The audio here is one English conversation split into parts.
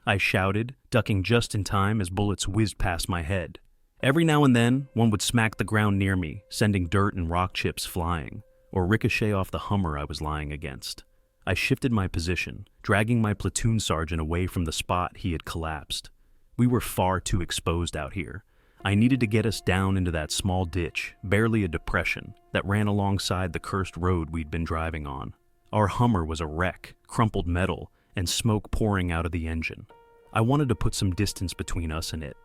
I shouted, ducking just in time as bullets whizzed past my head. Every now and then, one would smack the ground near me, sending dirt and rock chips flying, or ricochet off the Hummer I was lying against. I shifted my position, dragging my platoon sergeant away from the spot he had collapsed. We were far too exposed out here. I needed to get us down into that small ditch, barely a depression, that ran alongside the cursed road we'd been driving on. Our Hummer was a wreck, crumpled metal, and smoke pouring out of the engine. I wanted to put some distance between us and it.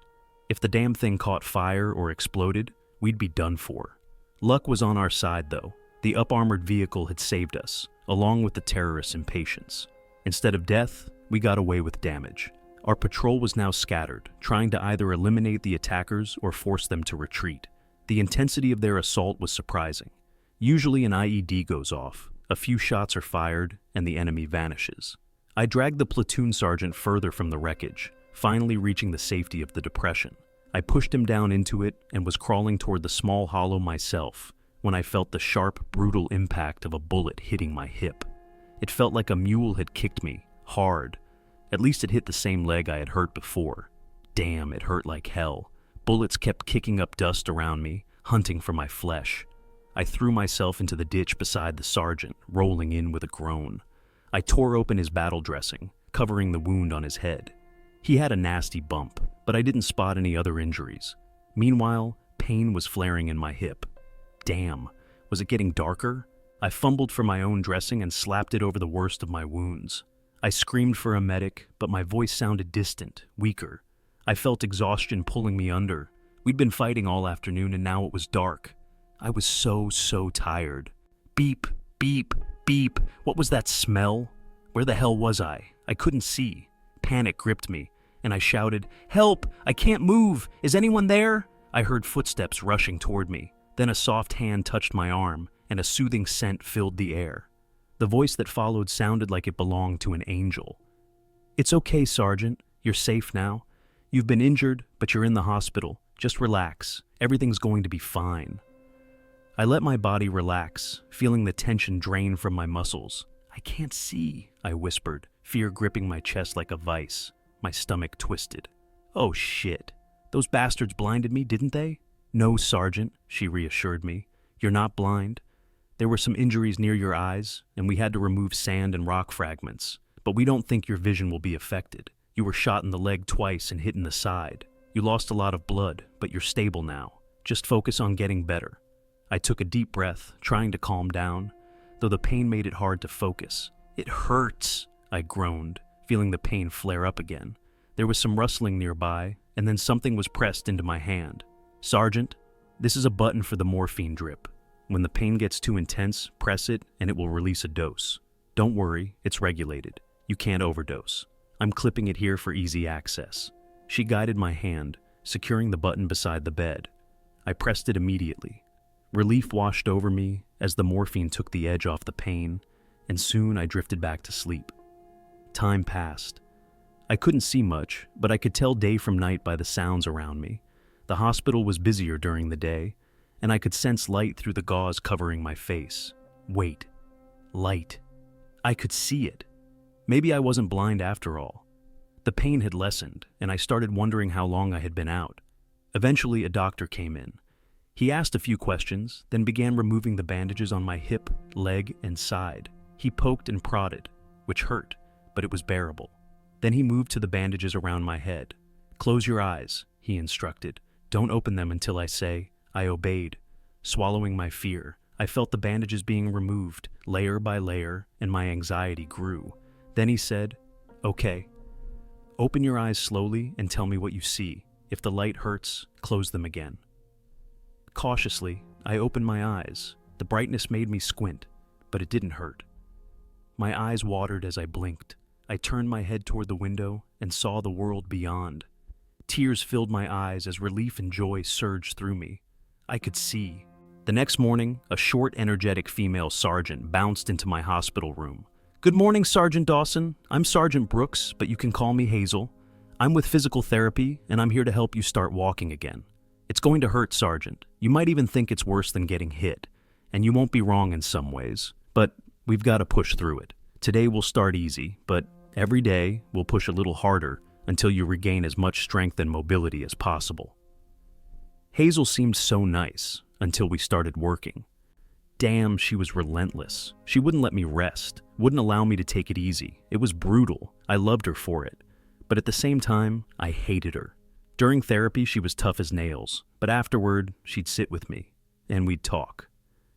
If the damn thing caught fire or exploded, we'd be done for. Luck was on our side, though. The up-armored vehicle had saved us, along with the terrorists' impatience. Instead of death, we got away with damage. Our patrol was now scattered, trying to either eliminate the attackers or force them to retreat. The intensity of their assault was surprising. Usually an IED goes off, a few shots are fired, and the enemy vanishes. I dragged the platoon sergeant further from the wreckage, finally reaching the safety of the depression. I pushed him down into it and was crawling toward the small hollow myself when I felt the sharp, brutal impact of a bullet hitting my hip. It felt like a mule had kicked me, hard. At least it hit the same leg I had hurt before. Damn, it hurt like hell. Bullets kept kicking up dust around me, hunting for my flesh. I threw myself into the ditch beside the sergeant, rolling in with a groan. I tore open his battle dressing, covering the wound on his head. He had a nasty bump, but I didn't spot any other injuries. Meanwhile, pain was flaring in my hip. Damn, was it getting darker? I fumbled for my own dressing and slapped it over the worst of my wounds. I screamed for a medic, but my voice sounded distant, weaker. I felt exhaustion pulling me under. We'd been fighting all afternoon and now it was dark. I was so tired. Beep, beep, beep. What was that smell? Where the hell was I? I couldn't see. Panic gripped me, and I shouted, "Help! I can't move! Is anyone there?" I heard footsteps rushing toward me. Then a soft hand touched my arm, and a soothing scent filled the air. The voice that followed sounded like it belonged to an angel. "It's okay, Sergeant. You're safe now. You've been injured, but you're in the hospital. Just relax. Everything's going to be fine." I let my body relax, feeling the tension drain from my muscles. "I can't see," I whispered, fear gripping my chest like a vice. My stomach twisted. "Oh shit. Those bastards blinded me, didn't they?" "No, Sergeant," she reassured me. "You're not blind. There were some injuries near your eyes, and we had to remove sand and rock fragments. But we don't think your vision will be affected. You were shot in the leg twice and hit in the side. You lost a lot of blood, but you're stable now. Just focus on getting better." I took a deep breath, trying to calm down, though the pain made it hard to focus. "It hurts," I groaned, feeling the pain flare up again. There was some rustling nearby, and then something was pressed into my hand. "Sergeant, this is a button for the morphine drip. When the pain gets too intense, press it and it will release a dose. Don't worry, it's regulated. You can't overdose. I'm clipping it here for easy access." She guided my hand, securing the button beside the bed. I pressed it immediately. Relief washed over me as the morphine took the edge off the pain, and soon I drifted back to sleep. Time passed. I couldn't see much, but I could tell day from night by the sounds around me. The hospital was busier during the day, and I could sense light through the gauze covering my face. Wait. Light. I could see it. Maybe I wasn't blind after all. The pain had lessened, and I started wondering how long I had been out. Eventually, a doctor came in. He asked a few questions, then began removing the bandages on my hip, leg, and side. He poked and prodded, which hurt, but it was bearable. Then he moved to the bandages around my head. "Close your eyes," he instructed. "Don't open them until I say." I obeyed. Swallowing my fear, I felt the bandages being removed, layer by layer, and my anxiety grew. Then he said, "Okay. Open your eyes slowly and tell me what you see. If the light hurts, close them again." Cautiously, I opened my eyes. The brightness made me squint, but it didn't hurt. My eyes watered as I blinked. I turned my head toward the window and saw the world beyond. Tears filled my eyes as relief and joy surged through me. I could see. The next morning, a short, energetic female sergeant bounced into my hospital room. "Good morning, Sergeant Dawson. I'm Sergeant Brooks, but you can call me Hazel. I'm with physical therapy, and I'm here to help you start walking again. It's going to hurt, Sergeant. You might even think it's worse than getting hit, and you won't be wrong in some ways, but we've got to push through it. Today will start easy, but Every day, we'll push a little harder until you regain as much strength and mobility as possible. Hazel seemed so nice until we started working. Damn, she was relentless. She wouldn't let me rest, wouldn't allow me to take it easy. It was brutal. I loved her for it. But at the same time, I hated her. During therapy, she was tough as nails, but afterward, she'd sit with me, and we'd talk.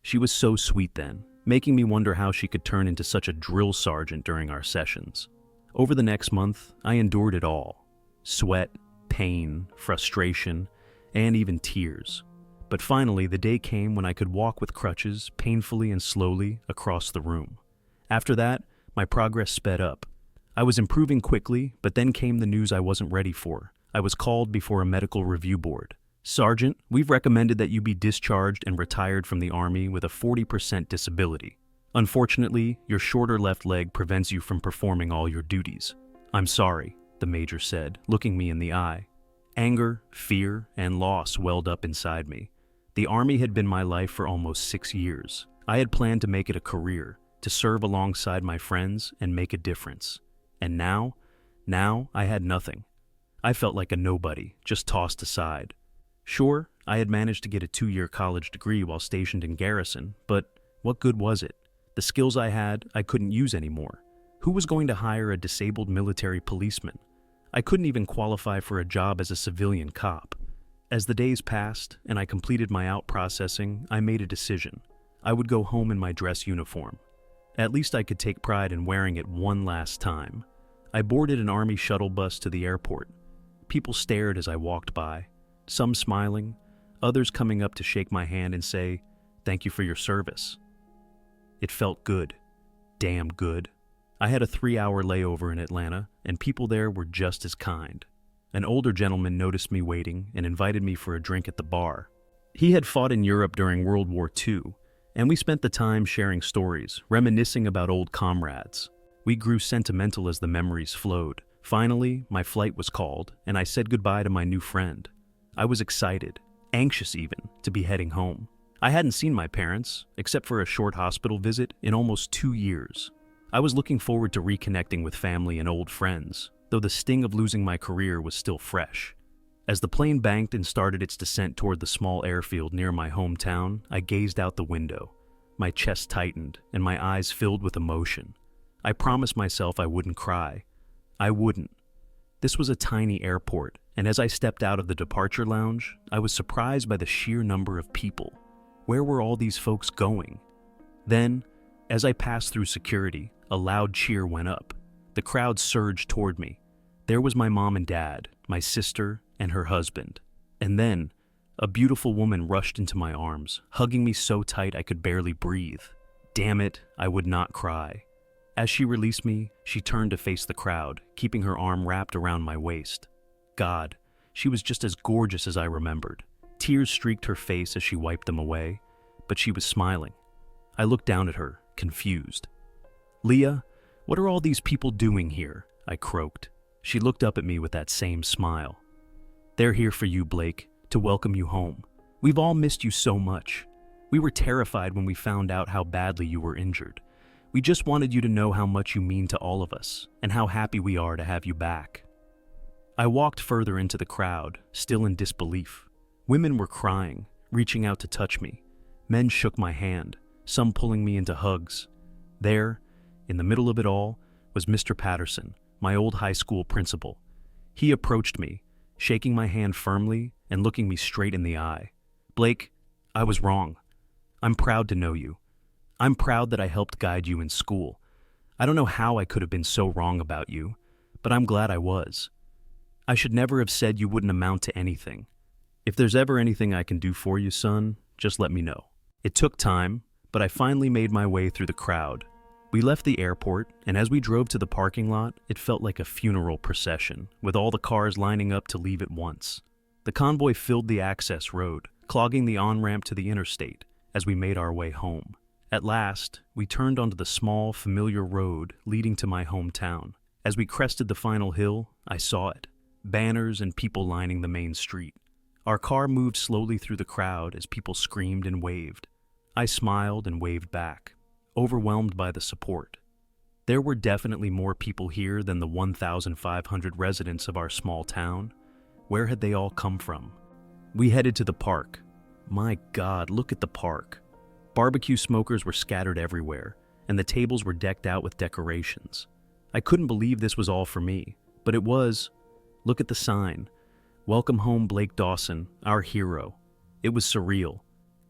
She was so sweet then, making me wonder how she could turn into such a drill sergeant during our sessions. Over the next month, I endured it all. Sweat, pain, frustration, and even tears. But finally, the day came when I could walk with crutches painfully and slowly across the room. After that, my progress sped up. I was improving quickly, but then came the news I wasn't ready for. I was called before a medical review board. "Sergeant, we've recommended that you be discharged and retired from the Army with a 40% disability. Unfortunately, your shorter left leg prevents you from performing all your duties." "I'm sorry," the major said, looking me in the eye. Anger, fear, and loss welled up inside me. The Army had been my life for almost 6 years. I had planned to make it a career, to serve alongside my friends and make a difference. And now I had nothing. I felt like a nobody, just tossed aside. Sure, I had managed to get a 2-year college degree while stationed in garrison, but what good was it? The skills I had, I couldn't use anymore. Who was going to hire a disabled military policeman? I couldn't even qualify for a job as a civilian cop. As the days passed and I completed my out processing, I made a decision. I would go home in my dress uniform. At least I could take pride in wearing it one last time. I boarded an Army shuttle bus to the airport. People stared as I walked by, some smiling, others coming up to shake my hand and say, "Thank you for your service." It felt good. Damn good. I had a 3-hour layover in Atlanta, and people there were just as kind. An older gentleman noticed me waiting and invited me for a drink at the bar. He had fought in Europe during World War II, and we spent the time sharing stories, reminiscing about old comrades. We grew sentimental as the memories flowed. Finally, my flight was called, and I said goodbye to my new friend. I was excited, anxious even, to be heading home. I hadn't seen my parents, except for a short hospital visit, in almost 2 years. I was looking forward to reconnecting with family and old friends, though the sting of losing my career was still fresh. As the plane banked and started its descent toward the small airfield near my hometown, I gazed out the window. My chest tightened, and my eyes filled with emotion. I promised myself I wouldn't cry. I wouldn't. This was a tiny airport, and as I stepped out of the departure lounge, I was surprised by the sheer number of people. Where were all these folks going? Then, as I passed through security, a loud cheer went up. The crowd surged toward me. There was my mom and dad, my sister, and her husband. And then, a beautiful woman rushed into my arms, hugging me so tight I could barely breathe. Damn it, I would not cry. As she released me, she turned to face the crowd, keeping her arm wrapped around my waist. God, she was just as gorgeous as I remembered. Tears streaked her face as she wiped them away, but she was smiling. I looked down at her, confused. "Leah, what are all these people doing here?" I croaked. She looked up at me with that same smile. "They're here for you, Blake, to welcome you home. We've all missed you so much. We were terrified when we found out how badly you were injured. We just wanted you to know how much you mean to all of us, and how happy we are to have you back." I walked further into the crowd, still in disbelief. Women were crying, reaching out to touch me. Men shook my hand, some pulling me into hugs. There, in the middle of it all, was Mr. Patterson, my old high school principal. He approached me, shaking my hand firmly and looking me straight in the eye. "Blake, I was wrong. I'm proud to know you. I'm proud that I helped guide you in school. I don't know how I could have been so wrong about you, but I'm glad I was. I should never have said you wouldn't amount to anything. If there's ever anything I can do for you, son, just let me know." It took time, but I finally made my way through the crowd. We left the airport, and as we drove to the parking lot, it felt like a funeral procession, with all the cars lining up to leave at once. The convoy filled the access road, clogging the on-ramp to the interstate, as we made our way home. At last, we turned onto the small, familiar road leading to my hometown. As we crested the final hill, I saw it. Banners and people lining the main street. Our car moved slowly through the crowd as people screamed and waved. I smiled and waved back, overwhelmed by the support. There were definitely more people here than the 1,500 residents of our small town. Where had they all come from? We headed to the park. My God, look at the park. Barbecue smokers were scattered everywhere, and the tables were decked out with decorations. I couldn't believe this was all for me, but it was. Look at the sign. Welcome home, Blake Dawson, our hero. It was surreal.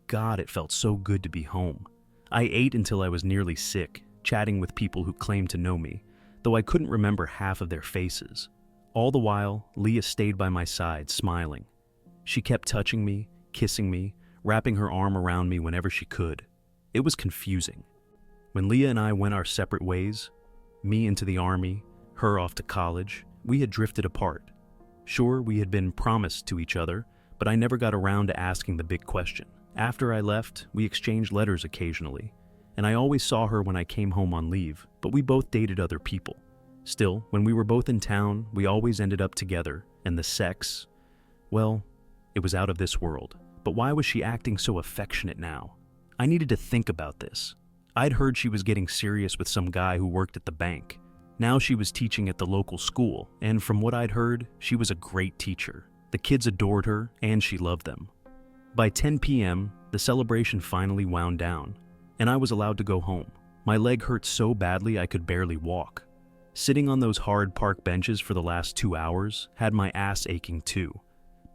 God, it felt so good to be home. I ate until I was nearly sick, chatting with people who claimed to know me, though I couldn't remember half of their faces. All the while, Leah stayed by my side, smiling. She kept touching me, kissing me, wrapping her arm around me whenever she could. It was confusing. When Leah and I went our separate ways, me into the army, her off to college, we had drifted apart. Sure, we had been promised to each other, but I never got around to asking the big question. After I left, we exchanged letters occasionally, and I always saw her when I came home on leave, but we both dated other people. Still, when we were both in town, we always ended up together, and the sex, well, it was out of this world. But why was she acting so affectionate now? I needed to think about this. I'd heard she was getting serious with some guy who worked at the bank. Now she was teaching at the local school, and from what I'd heard, she was a great teacher. The kids adored her, and she loved them. By 10 p.m., the celebration finally wound down, and I was allowed to go home. My leg hurt so badly I could barely walk. Sitting on those hard park benches for the last 2 hours had my ass aching too.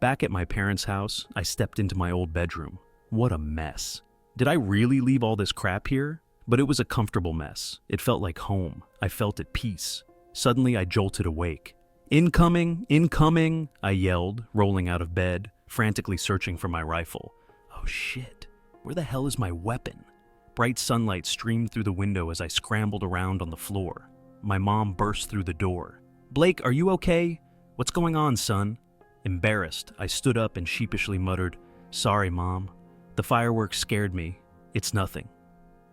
Back at my parents' house, I stepped into my old bedroom. What a mess. Did I really leave all this crap here? But it was a comfortable mess. It felt like home. I felt at peace. Suddenly, I jolted awake. "Incoming! Incoming!" I yelled, rolling out of bed, frantically searching for my rifle. Oh shit, where the hell is my weapon? Bright sunlight streamed through the window as I scrambled around on the floor. My mom burst through the door. "Blake, are you okay? What's going on, son?" Embarrassed, I stood up and sheepishly muttered, "Sorry, Mom. The fireworks scared me. It's nothing."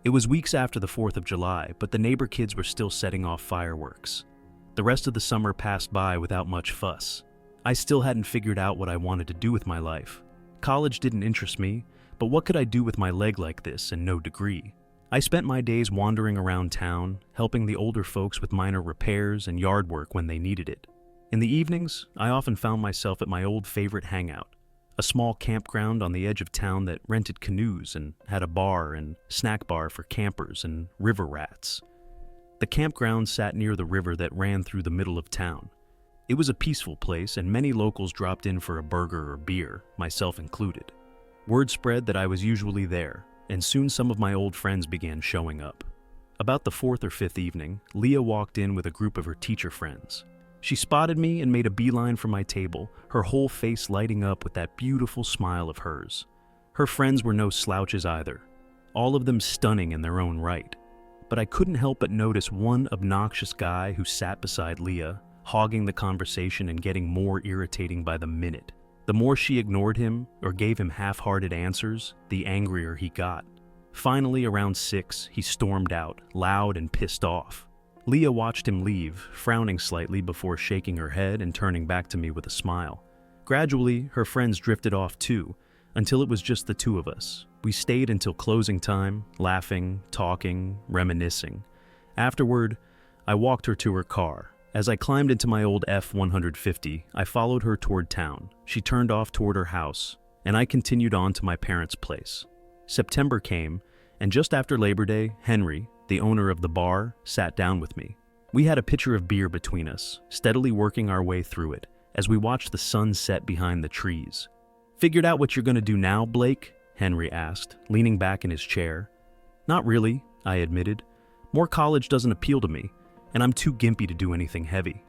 It was weeks after the 4th of July, but the neighbor kids were still setting off fireworks. The rest of the summer passed by without much fuss. I still hadn't figured out what I wanted to do with my life. College didn't interest me, but what could I do with my leg like this and no degree? I spent my days wandering around town, helping the older folks with minor repairs and yard work when they needed it. In the evenings, I often found myself at my old favorite hangout, a small campground on the edge of town that rented canoes and had a bar and snack bar for campers and river rats. The campground sat near the river that ran through the middle of town. It was a peaceful place, and many locals dropped in for a burger or beer, myself included. Word spread that I was usually there, and soon some of my old friends began showing up. About the 4th or 5th evening, Leah walked in with a group of her teacher friends. She spotted me and made a beeline for my table, her whole face lighting up with that beautiful smile of hers. Her friends were no slouches either, all of them stunning in their own right. But I couldn't help but notice one obnoxious guy who sat beside Leah, hogging the conversation and getting more irritating by the minute. The more she ignored him or gave him half-hearted answers, the angrier he got. Finally, around 6, he stormed out, loud and pissed off. Leah watched him leave, frowning slightly before shaking her head and turning back to me with a smile. Gradually, her friends drifted off too, until it was just the two of us. We stayed until closing time, laughing, talking, reminiscing. Afterward, I walked her to her car. As I climbed into my old F-150, I followed her toward town. She turned off toward her house, and I continued on to my parents' place. September came, and just after Labor Day, Henry, the owner of the bar, sat down with me. We had a pitcher of beer between us, steadily working our way through it, as we watched the sun set behind the trees. "Figured out what you're gonna do now, Blake?" Henry asked, leaning back in his chair. "Not really," I admitted. "More college doesn't appeal to me, and I'm too gimpy to do anything heavy.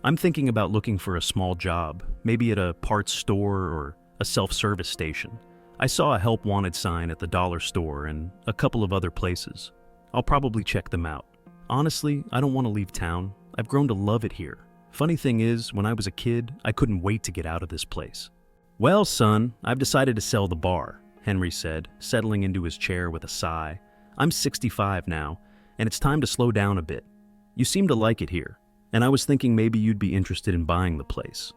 I'm thinking about looking for a small job, maybe at a parts store or a self-service station. I saw a help wanted sign at the dollar store and a couple of other places. I'll probably check them out. Honestly, I don't want to leave town. I've grown to love it here. Funny thing is, when I was a kid, I couldn't wait to get out of this place." "Well, son, I've decided to sell the bar," Henry said, settling into his chair with a sigh. "I'm 65 now, and it's time to slow down a bit. You seem to like it here, and I was thinking maybe you'd be interested in buying the place.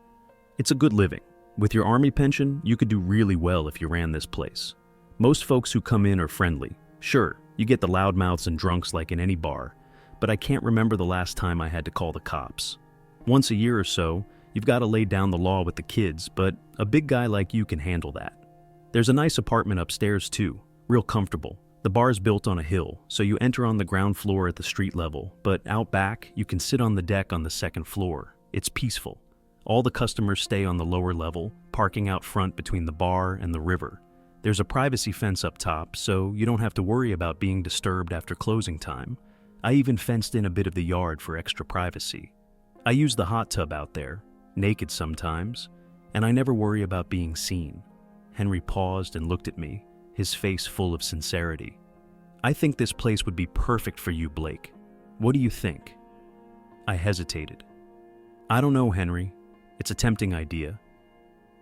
It's a good living. With your army pension, you could do really well if you ran this place. Most folks who come in are friendly. Sure, you get the loudmouths and drunks like in any bar, but I can't remember the last time I had to call the cops. Once a year or so, you've got to lay down the law with the kids, but a big guy like you can handle that. There's a nice apartment upstairs too, real comfortable. The bar's built on a hill, so you enter on the ground floor at the street level, but out back, you can sit on the deck on the second floor. It's peaceful. All the customers stay on the lower level, parking out front between the bar and the river. There's a privacy fence up top, so you don't have to worry about being disturbed after closing time. I even fenced in a bit of the yard for extra privacy. I use the hot tub out there, naked sometimes, and I never worry about being seen. Henry paused and looked at me, his face full of sincerity. I think this place would be perfect for you, Blake. What do you think? I hesitated. I don't know, Henry. It's a tempting idea.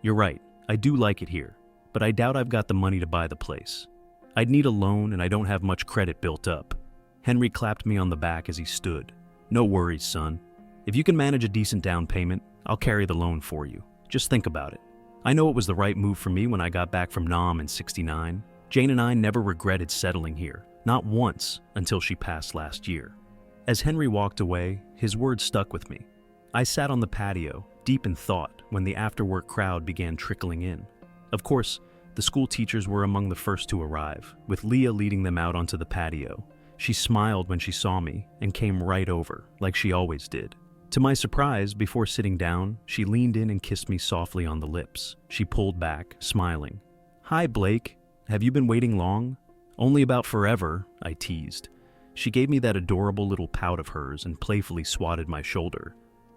You're right, I do like it here, but I doubt I've got the money to buy the place. I'd need a loan and I don't have much credit built up. Henry clapped me on the back as he stood. No worries, son. If you can manage a decent down payment, I'll carry the loan for you. Just think about it. I know it was the right move for me when I got back from Nam in '69. Jane and I never regretted settling here, not once, until she passed last year. As Henry walked away, his words stuck with me. I sat on the patio, deep in thought, when the after-work crowd began trickling in. Of course, the school teachers were among the first to arrive, with Leah leading them out onto the patio. She smiled when she saw me and came right over, like she always did. To my surprise, before sitting down, she leaned in and kissed me softly on the lips. She pulled back, smiling. "Hi, Blake. Have you been waiting long?" "Only about forever," I teased. She gave me that adorable little pout of hers and playfully swatted my shoulder.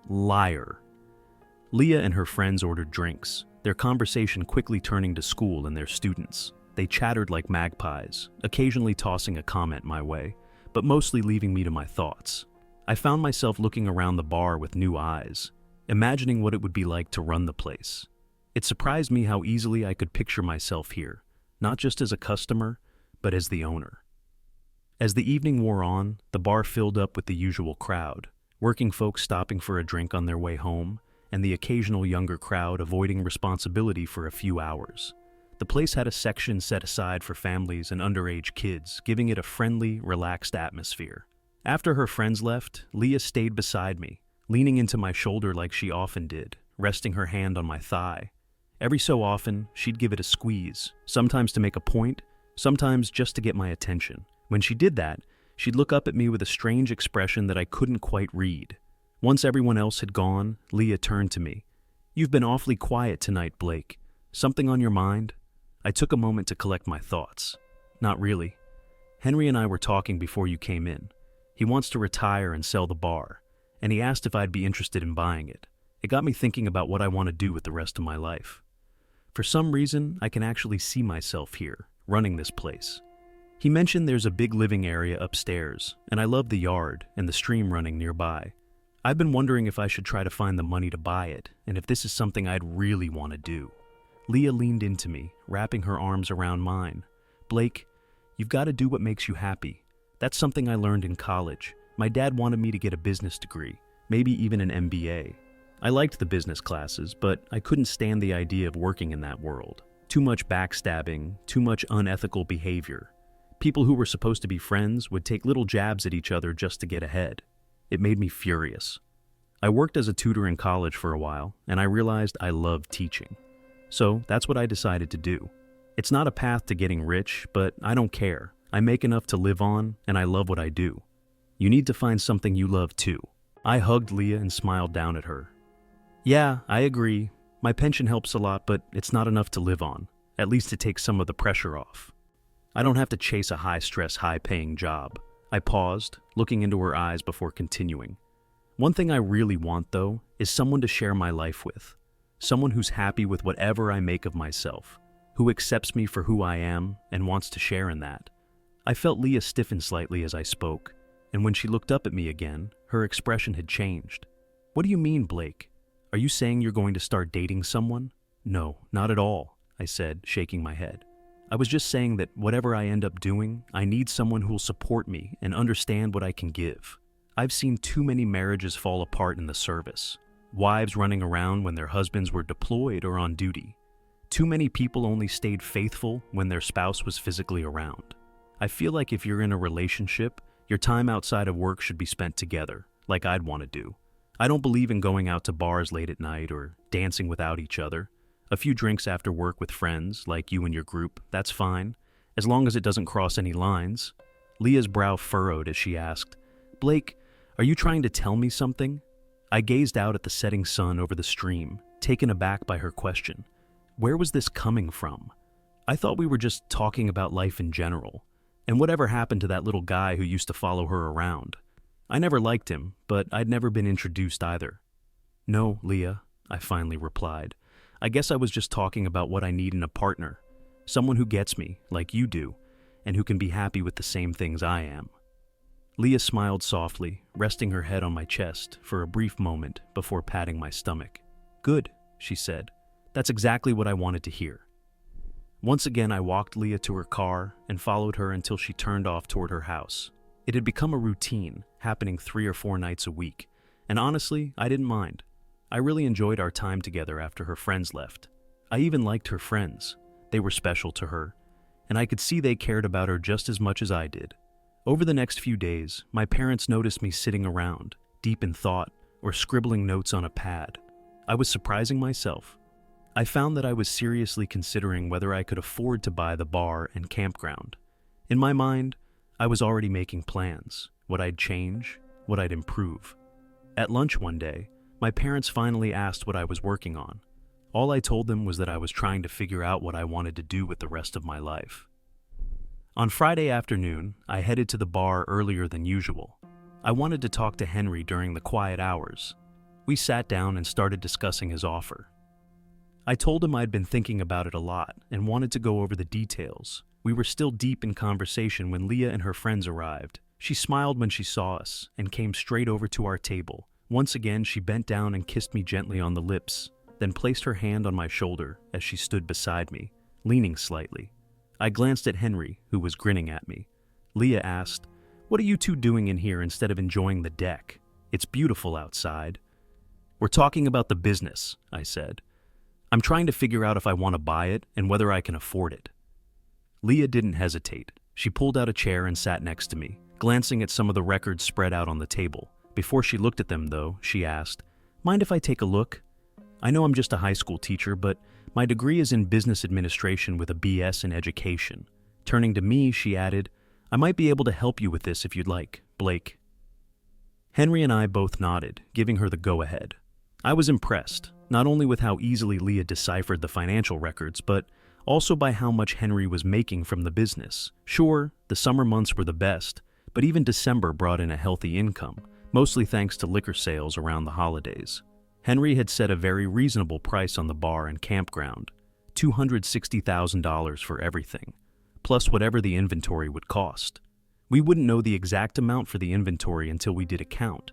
Liar. Leah and her friends ordered drinks, their conversation quickly turning to school and their students. They chattered like magpies, occasionally tossing a comment my way, but mostly leaving me to my thoughts. I found myself looking around the bar with new eyes, imagining what it would be like to run the place. It surprised me how easily I could picture myself here, not just as a customer, but as the owner. As the evening wore on, the bar filled up with the usual crowd, working folks stopping for a drink on their way home, and the occasional younger crowd avoiding responsibility for a few hours. The place had a section set aside for families and underage kids, giving it a friendly, relaxed atmosphere. After her friends left, Leah stayed beside me, leaning into my shoulder like she often did, resting her hand on my thigh. Every so often, she'd give it a squeeze, sometimes to make a point, sometimes just to get my attention. When she did that, she'd look up at me with a strange expression that I couldn't quite read. Once everyone else had gone, Leah turned to me. "You've been awfully quiet tonight, Blake. Something on your mind?" I took a moment to collect my thoughts. "Not really. Henry and I were talking before you came in. He wants to retire and sell the bar, and he asked if I'd be interested in buying it. It got me thinking about what I want to do with the rest of my life. For some reason, I can actually see myself here, running this place. He mentioned there's a big living area upstairs, and I love the yard and the stream running nearby. I've been wondering if I should try to find the money to buy it, and if this is something I'd really want to do." Leah leaned into me, wrapping her arms around mine. "Blake, you've got to do what makes you happy. That's something I learned in college. My dad wanted me to get a business degree, maybe even an MBA. I liked the business classes, but I couldn't stand the idea of working in that world. Too much backstabbing, too much unethical behavior. People who were supposed to be friends would take little jabs at each other just to get ahead. It made me furious. I worked as a tutor in college for a while, and I realized I loved teaching. So that's what I decided to do. It's not a path to getting rich, but I don't care. I make enough to live on, and I love what I do. You need to find something you love too." I hugged Leah and smiled down at her. "Yeah, I agree. My pension helps a lot, but it's not enough to live on. At least it takes some of the pressure off. I don't have to chase a high-stress, high-paying job." I paused, looking into her eyes before continuing. "One thing I really want, though, is someone to share my life with. Someone who's happy with whatever I make of myself, who accepts me for who I am and wants to share in that." I felt Leah stiffen slightly as I spoke, and when she looked up at me again, her expression had changed. "What do you mean, Blake? Are you saying you're going to start dating someone?" "No, not at all," I said, shaking my head. "I was just saying that whatever I end up doing, I need someone who'll support me and understand what I can give. I've seen too many marriages fall apart in the service. Wives running around when their husbands were deployed or on duty. Too many people only stayed faithful when their spouse was physically around. I feel like if you're in a relationship, Your time outside of work should be spent together, like I'd want to do. I don't believe in going out to bars late at night or dancing without each other. A few drinks after work with friends, like you and your group, that's fine, as long as it doesn't cross any lines. Leah's brow furrowed as she asked, Blake, are you trying to tell me something? I gazed out at the setting sun over the stream, taken aback by her question. Where was this coming from? I thought we were just talking about life in general, and whatever happened to that little guy who used to follow her around. I never liked him, but I'd never been introduced either. No, Leah, I finally replied. I guess I was just talking about what I need in a partner. Someone who gets me, like you do, and who can be happy with the same things I am. Leah smiled softly, resting her head on my chest for a brief moment before patting my stomach. Good, she said. That's exactly what I wanted to hear. Once again, I walked Leah to her car and followed her until she turned off toward her house. It had become a routine, happening 3 or 4 nights a week, and honestly, I didn't mind. I really enjoyed our time together after her friends left. I even liked her friends. They were special to her, and I could see they cared about her just as much as I did. Over the next few days, my parents noticed me sitting around, deep in thought, or scribbling notes on a pad. I was surprising myself. I found that I was seriously considering whether I could afford to buy the bar and campground. In my mind, I was already making plans, what I'd change, what I'd improve. At lunch one day, my parents finally asked what I was working on. All I told them was that I was trying to figure out what I wanted to do with the rest of my life. On Friday afternoon, I headed to the bar earlier than usual. I wanted to talk to Henry during the quiet hours. We sat down and started discussing his offer. I told him I'd been thinking about it a lot and wanted to go over the details. We were still deep in conversation when Leah and her friends arrived. She smiled when she saw us and came straight over to our table. Once again, she bent down and kissed me gently on the lips, then placed her hand on my shoulder as she stood beside me, leaning slightly. I glanced at Henry, who was grinning at me. Leah asked, "What are you two doing in here instead of enjoying the deck? It's beautiful outside." "We're talking about the business," I said. "I'm trying to figure out if I want to buy it and whether I can afford it." Leah didn't hesitate. She pulled out a chair and sat next to me, glancing at some of the records spread out on the table. Before she looked at them, though, she asked, "Mind if I take a look? I know I'm just a high school teacher, but my degree is in business administration with a BS in education." Turning to me, she added, "I might be able to help you with this if you'd like, Blake." Henry and I both nodded, giving her the go-ahead. I was impressed, not only with how easily Leah deciphered the financial records, but also by how much Henry was making from the business. Sure, the summer months were the best, but even December brought in a healthy income, mostly thanks to liquor sales around the holidays. Henry had set a very reasonable price on the bar and campground, $260,000 for everything, plus whatever the inventory would cost. We wouldn't know the exact amount for the inventory until we did a count,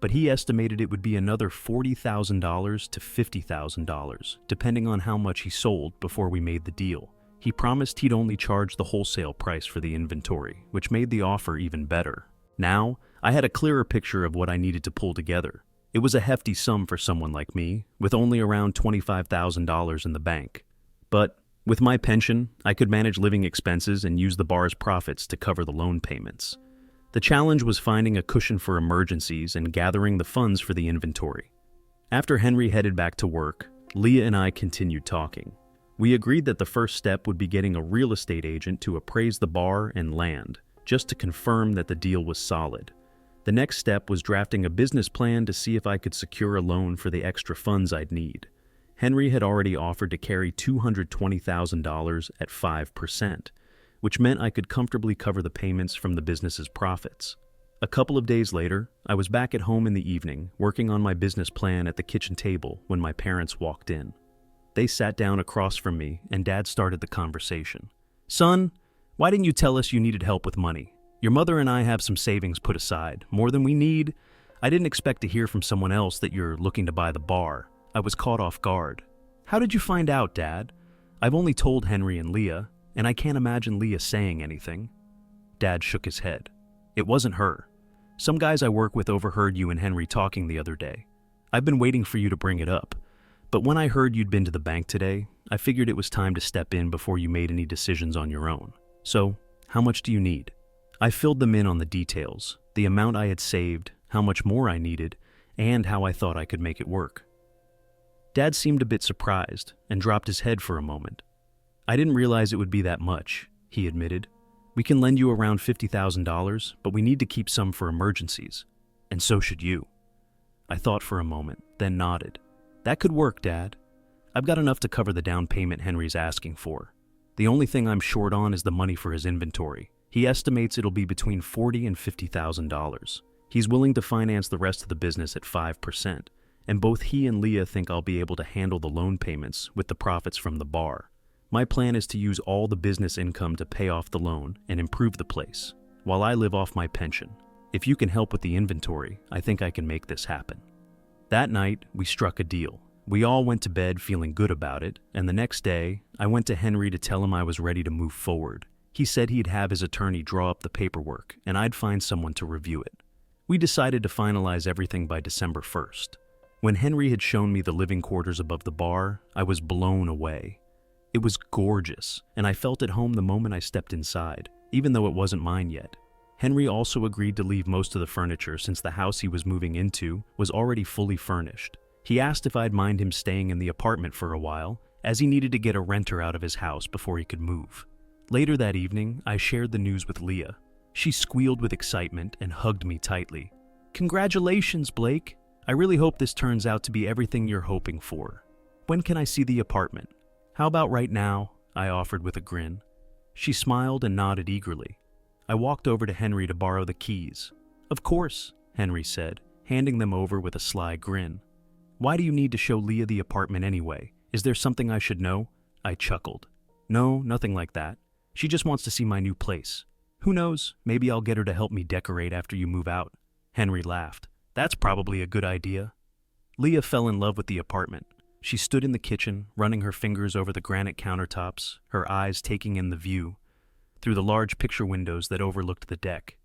but he estimated it would be another $40,000 to $50,000, depending on how much he sold before we made the deal. He promised he'd only charge the wholesale price for the inventory, which made the offer even better. Now, I had a clearer picture of what I needed to pull together. It was a hefty sum for someone like me, with only around $25,000 in the bank. But with my pension, I could manage living expenses and use the bar's profits to cover the loan payments. The challenge was finding a cushion for emergencies and gathering the funds for the inventory. After Henry headed back to work, Leah and I continued talking. We agreed that the first step would be getting a real estate agent to appraise the bar and land, just to confirm that the deal was solid. The next step was drafting a business plan to see if I could secure a loan for the extra funds I'd need. Henry had already offered to carry $220,000 at 5%, which meant I could comfortably cover the payments from the business's profits. A couple of days later, I was back at home in the evening, working on my business plan at the kitchen table when my parents walked in. They sat down across from me, and Dad started the conversation. "Son, why didn't you tell us you needed help with money? Your mother and I have some savings put aside, more than we need. I didn't expect to hear from someone else that you're looking to buy the bar." I was caught off guard. "How did you find out, Dad? I've only told Henry and Leah, and I can't imagine Leah saying anything." Dad shook his head. "It wasn't her. Some guys I work with overheard you and Henry talking the other day. I've been waiting for you to bring it up, but when I heard you'd been to the bank today, I figured it was time to step in before you made any decisions on your own. So, how much do you need?" I filled them in on the details, the amount I had saved, how much more I needed, and how I thought I could make it work. Dad seemed a bit surprised and dropped his head for a moment. "I didn't realize it would be that much," he admitted. "We can lend you around $50,000, but we need to keep some for emergencies. And so should you." I thought for a moment, then nodded. "That could work, Dad. I've got enough to cover the down payment Henry's asking for. The only thing I'm short on is the money for his inventory. He estimates it'll be between $40,000 and $50,000. He's willing to finance the rest of the business at 5%, and both he and Leah think I'll be able to handle the loan payments with the profits from the bar. My plan is to use all the business income to pay off the loan and improve the place, while I live off my pension. If you can help with the inventory, I think I can make this happen." That night, we struck a deal. We all went to bed feeling good about it, and the next day, I went to Henry to tell him I was ready to move forward. He said he'd have his attorney draw up the paperwork, and I'd find someone to review it. We decided to finalize everything by December 1st. When Henry had shown me the living quarters above the bar, I was blown away. It was gorgeous, and I felt at home the moment I stepped inside, even though it wasn't mine yet. Henry also agreed to leave most of the furniture since the house he was moving into was already fully furnished. He asked if I'd mind him staying in the apartment for a while, as he needed to get a renter out of his house before he could move. Later that evening, I shared the news with Leah. She squealed with excitement and hugged me tightly. "Congratulations, Blake! I really hope this turns out to be everything you're hoping for. When can I see the apartment?" "How about right now?" I offered with a grin. She smiled and nodded eagerly. I walked over to Henry to borrow the keys. "Of course," Henry said, handing them over with a sly grin. "Why do you need to show Leah the apartment anyway? Is there something I should know?" I chuckled. "No, nothing like that. She just wants to see my new place. Who knows, maybe I'll get her to help me decorate after you move out." Henry laughed. "That's probably a good idea." Leah fell in love with the apartment. She stood in the kitchen, running her fingers over the granite countertops, her eyes taking in the view through the large picture windows that overlooked the deck.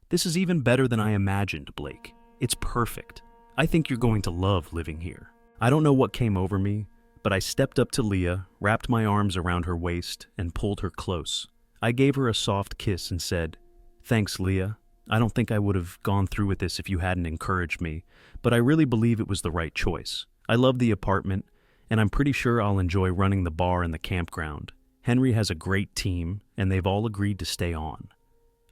"This is even better than I imagined, Blake. It's perfect. I think you're going to love living here." I don't know what came over me, but I stepped up to Leah, wrapped my arms around her waist, and pulled her close. I gave her a soft kiss and said, "Thanks, Leah. I don't think I would have gone through with this if you hadn't encouraged me, but I really believe it was the right choice. I love the apartment, and I'm pretty sure I'll enjoy running the bar and the campground. Henry has a great team, and they've all agreed to stay on."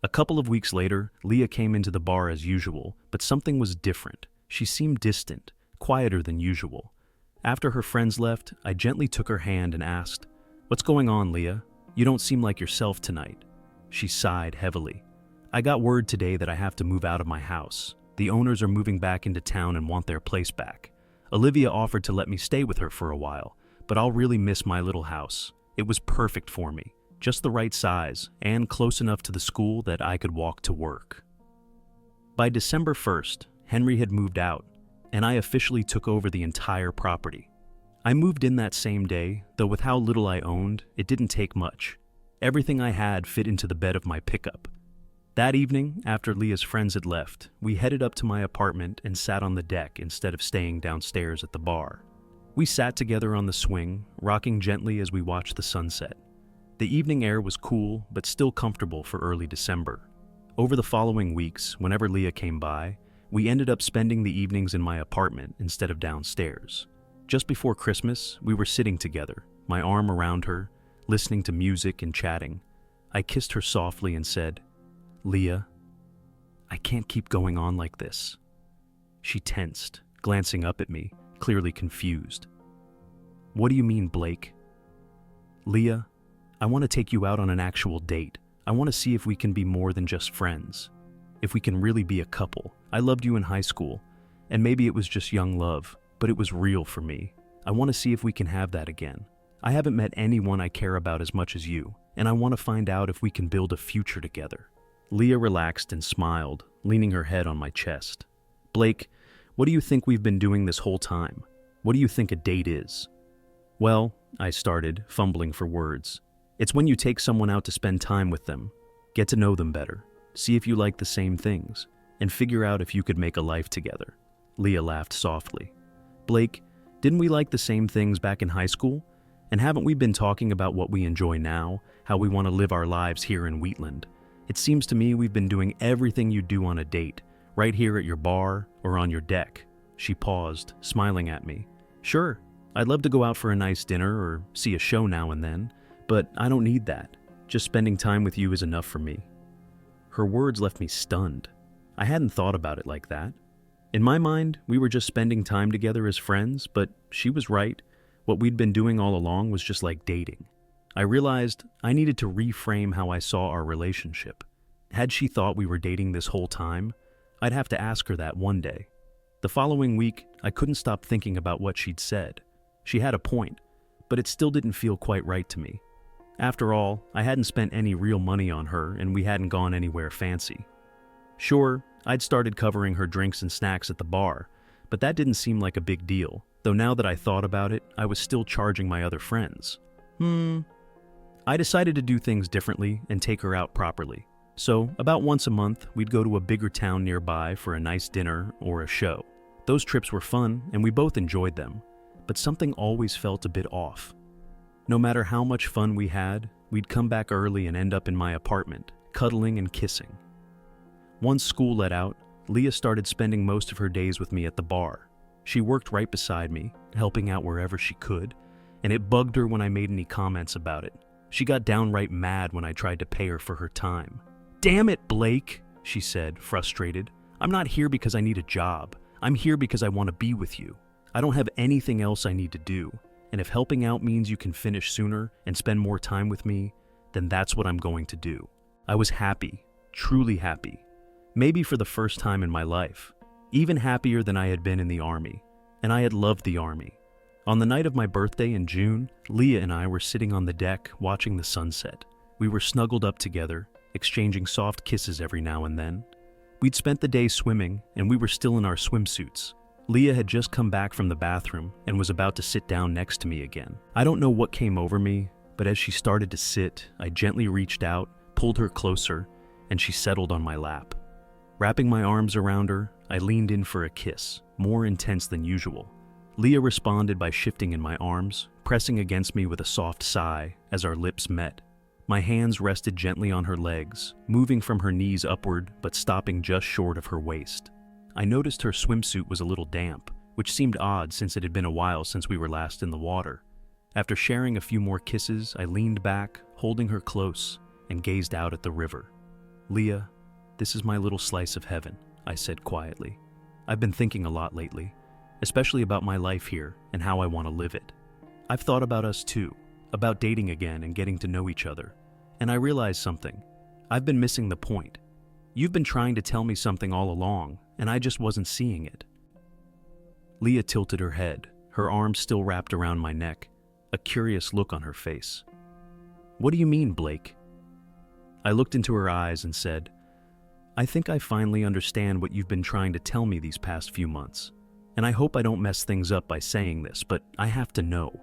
A couple of weeks later, Leah came into the bar as usual, but something was different. She seemed distant, quieter than usual. After her friends left, I gently took her hand and asked, "What's going on, Leah? You don't seem like yourself tonight." She sighed heavily. "I got word today that I have to move out of my house. The owners are moving back into town and want their place back. Olivia offered to let me stay with her for a while, but I'll really miss my little house. It was perfect for me, just the right size, and close enough to the school that I could walk to work." By December 1st, Henry had moved out, and I officially took over the entire property. I moved in that same day, though with how little I owned, it didn't take much. Everything I had fit into the bed of my pickup. That evening, after Leah's friends had left, we headed up to my apartment and sat on the deck instead of staying downstairs at the bar. We sat together on the swing, rocking gently as we watched the sunset. The evening air was cool, but still comfortable for early December. Over the following weeks, whenever Leah came by, we ended up spending the evenings in my apartment instead of downstairs. Just before Christmas, we were sitting together, my arm around her, listening to music and chatting. I kissed her softly and said, "Leah, I can't keep going on like this." She tensed, glancing up at me, clearly confused. "What do you mean, Blake?" "Leah, I want to take you out on an actual date. I want to see if we can be more than just friends. If we can really be a couple. I loved you in high school, and maybe it was just young love, but it was real for me. I want to see if we can have that again. I haven't met anyone I care about as much as you, and I want to find out if we can build a future together." Leah relaxed and smiled, leaning her head on my chest. "Blake, what do you think we've been doing this whole time? What do you think a date is?" "Well," I started, fumbling for words. "It's when you take someone out to spend time with them, get to know them better, see if you like the same things, and figure out if you could make a life together." Leah laughed softly. "Blake, didn't we like the same things back in high school? And haven't we been talking about what we enjoy now, how we want to live our lives here in Wheatland? It seems to me we've been doing everything you do on a date, right here at your bar or on your deck." She paused, smiling at me. "Sure, I'd love to go out for a nice dinner or see a show now and then, but I don't need that. Just spending time with you is enough for me." Her words left me stunned. I hadn't thought about it like that. In my mind, we were just spending time together as friends, but she was right. What we'd been doing all along was just like dating. I realized I needed to reframe how I saw our relationship. Had she thought we were dating this whole time, I'd have to ask her that one day. The following week, I couldn't stop thinking about what she'd said. She had a point, but it still didn't feel quite right to me. After all, I hadn't spent any real money on her and we hadn't gone anywhere fancy. Sure, I'd started covering her drinks and snacks at the bar, but that didn't seem like a big deal, though now that I thought about it, I was still charging my other friends. I decided to do things differently and take her out properly. So, about once a month, we'd go to a bigger town nearby for a nice dinner or a show. Those trips were fun, and we both enjoyed them, but something always felt a bit off. No matter how much fun we had, we'd come back early and end up in my apartment, cuddling and kissing. Once school let out, Leah started spending most of her days with me at the bar. She worked right beside me, helping out wherever she could, and it bugged her when I made any comments about it. She got downright mad when I tried to pay her for her time. "Damn it, Blake," she said, frustrated. "I'm not here because I need a job. I'm here because I want to be with you. I don't have anything else I need to do, and if helping out means you can finish sooner and spend more time with me, then that's what I'm going to do." I was happy, truly happy. Maybe for the first time in my life. Even happier than I had been in the Army, and I had loved the Army. On the night of my birthday in June, Leah and I were sitting on the deck watching the sunset. We were snuggled up together, exchanging soft kisses every now and then. We'd spent the day swimming, and we were still in our swimsuits. Leah had just come back from the bathroom and was about to sit down next to me again. I don't know what came over me, but as she started to sit, I gently reached out, pulled her closer, and she settled on my lap. Wrapping my arms around her, I leaned in for a kiss, more intense than usual. Leah responded by shifting in my arms, pressing against me with a soft sigh as our lips met. My hands rested gently on her legs, moving from her knees upward but stopping just short of her waist. I noticed her swimsuit was a little damp, which seemed odd since it had been a while since we were last in the water. After sharing a few more kisses, I leaned back, holding her close, and gazed out at the river. "Leah, this is my little slice of heaven," I said quietly. "I've been thinking a lot lately, especially about my life here and how I want to live it. I've thought about us too, about dating again and getting to know each other. And I realized something. I've been missing the point. You've been trying to tell me something all along, and I just wasn't seeing it." Leah tilted her head, her arms still wrapped around my neck, a curious look on her face. "What do you mean, Blake?" I looked into her eyes and said, "I think I finally understand what you've been trying to tell me these past few months. And I hope I don't mess things up by saying this, but I have to know.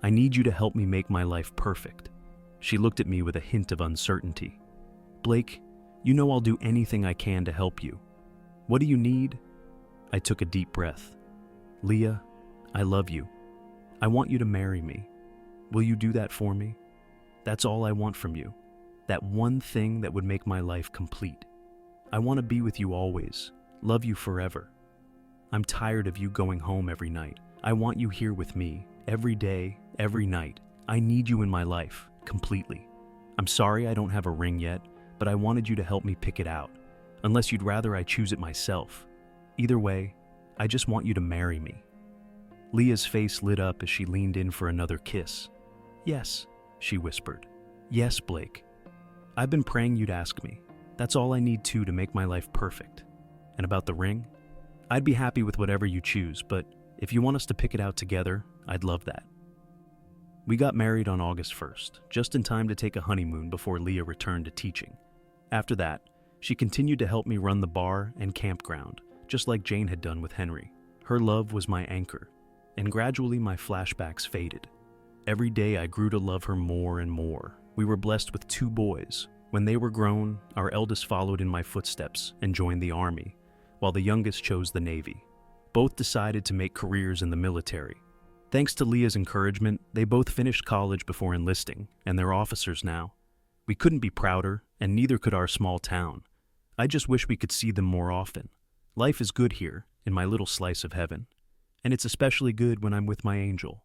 I need you to help me make my life perfect." She looked at me with a hint of uncertainty. "Blake, you know I'll do anything I can to help you. What do you need?" I took a deep breath. "Leah, I love you. I want you to marry me. Will you do that for me? That's all I want from you. That one thing that would make my life complete. I want to be with you always, love you forever. I'm tired of you going home every night. I want you here with me, every day, every night. I need you in my life, completely. I'm sorry I don't have a ring yet, but I wanted you to help me pick it out, unless you'd rather I choose it myself. Either way, I just want you to marry me." Leah's face lit up as she leaned in for another kiss. "Yes," she whispered. "Yes, Blake. I've been praying you'd ask me. That's all I need to make my life perfect. And about the ring? I'd be happy with whatever you choose, but if you want us to pick it out together, I'd love that." We got married on August 1st, just in time to take a honeymoon before Leah returned to teaching. After that, she continued to help me run the bar and campground, just like Jane had done with Henry. Her love was my anchor, and gradually my flashbacks faded. Every day I grew to love her more and more. We were blessed with 2 boys. When they were grown, our eldest followed in my footsteps and joined the Army, while the youngest chose the Navy. Both decided to make careers in the military. Thanks to Leah's encouragement, they both finished college before enlisting, and they're officers now. We couldn't be prouder, and neither could our small town. I just wish we could see them more often. Life is good here, in my little slice of heaven, and it's especially good when I'm with my angel.